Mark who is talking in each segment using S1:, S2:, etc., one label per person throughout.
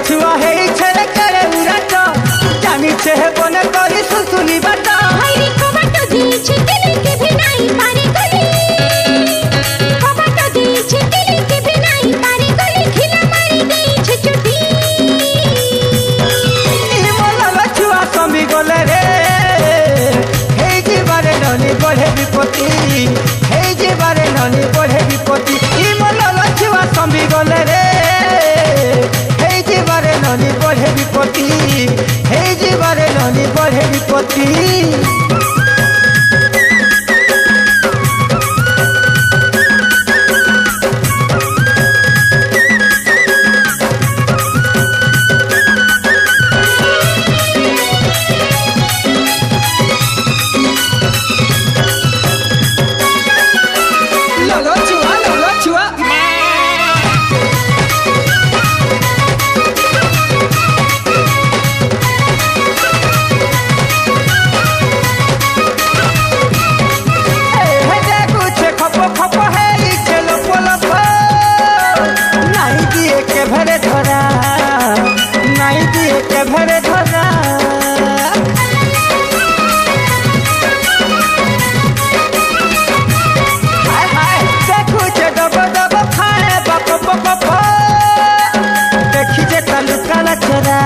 S1: छुआ है छेले करे उराट जानी छे बने करी सुसुली बाट
S2: हायरे कबाट दिएছে दिले के भी नहीं पारे गली कबाट दिएছে दिले के भी नहीं पारे गली खिला मारी दिएছে चुटी
S1: ই মলাল छुआ समी गले रे हे जीवारे ननी बढ़े विपत्ति हे जीवारे ननी बढ़े विपत्ति इ मलाल छुआ समी गले रे हे जीवारे ननी बढ़े विपत्ति हे जीवारे ननी बढ़े विपत्ति Lolo chua हे जे कुछ खपो खपो है ई चलो पोलो नहीं दिए के भरे धरा नहीं दिए के भरे धरा हाय हाय से कुछ दब दब खाए बप बप बप देखी जे कालू काला चोरा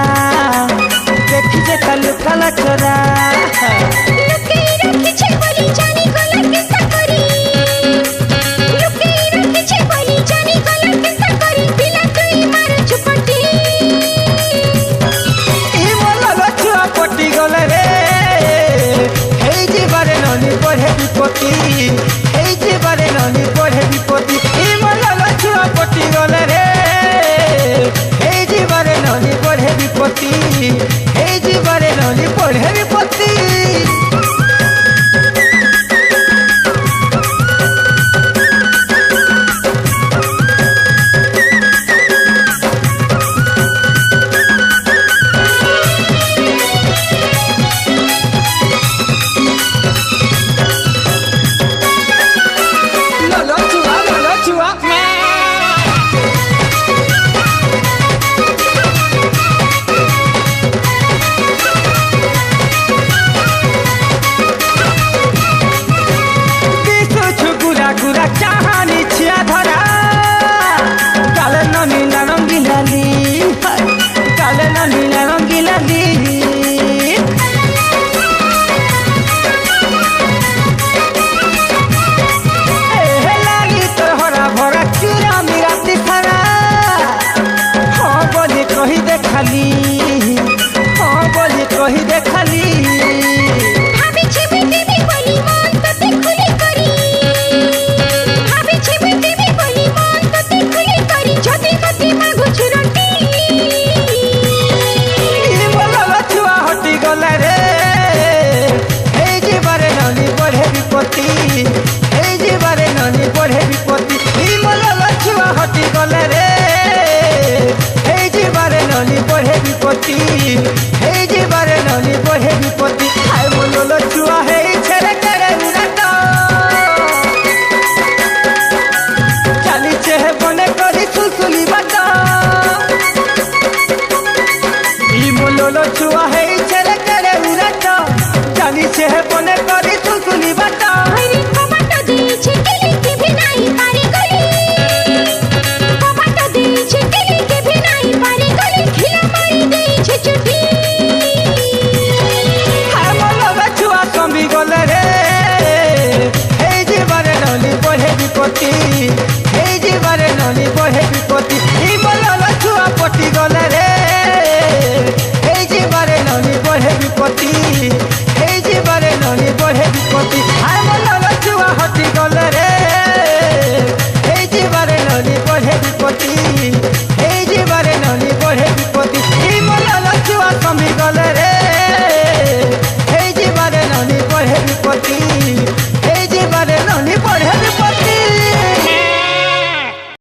S1: देखी जे कालू काला चोरा
S2: लुके रखिছে বলি জানি গলা কিসা করি লুকে রখিছে বলি জানি গলা কিসা করি পিলা তুই মার চুপটি
S1: ই মলাল ছুয়া পটি গলে রে হেই জীবারে ননি পড়ে বিপত্তি হেই জীবারে ননি পড়ে বিপত্তি ই মলাল ছুয়া পটি গলে রে হেই জীবারে ননি পড়ে বিপত্তি হেই জীবারে ননি পড়ে বিপত্তি Lolo chua কিছু ছুগুরা গুরা চাহানি ছিয়া ধরা কালে ননি না রঙ্গিলালি কালে ননি না রঙ্গিলালি লাগি তোর হরা ভরা চূড়া মিরাতি খারা হ্যাঁ বলি কহি দেখালি হ্যাঁ বলি কহি দেখালি
S2: ভাবিছে বিদেবি বলি মন তোতে খুলি করি ভাবিছে বিদেবি বলি মন তোতে খুলি করি যদি মতি মাগু ছুরটি
S1: ই মলাল ছুয়া হটি গলে রে হেই জীবারে ননি बढ़े विपत्ति हेई जीवारे ननी बढ़े विपत्ति इ मलाल छुआ हटी गले रे हेई जीवारे ननी बढ़े विपत्ति हेई जीवारे ननी बढ़े विपत्ति हाय मलाल छुआ हेई छेले करे उराट चाली छे बने करी सुसुली बाट इ मलाल छुआ हेई छेले करे उराट चाली छे बने करी सुसुली बाट
S2: হায়রে কबाट দিয়েছে দিলে के भी नहीं पारे गली কबाट দিয়েছে দিলে के भी नहीं पारे गली खिला मारी দিয়েছে চুটি
S1: हाय मलाल छुआ समी गले रे हेई जीवारे ननी बढ़े विपत्ति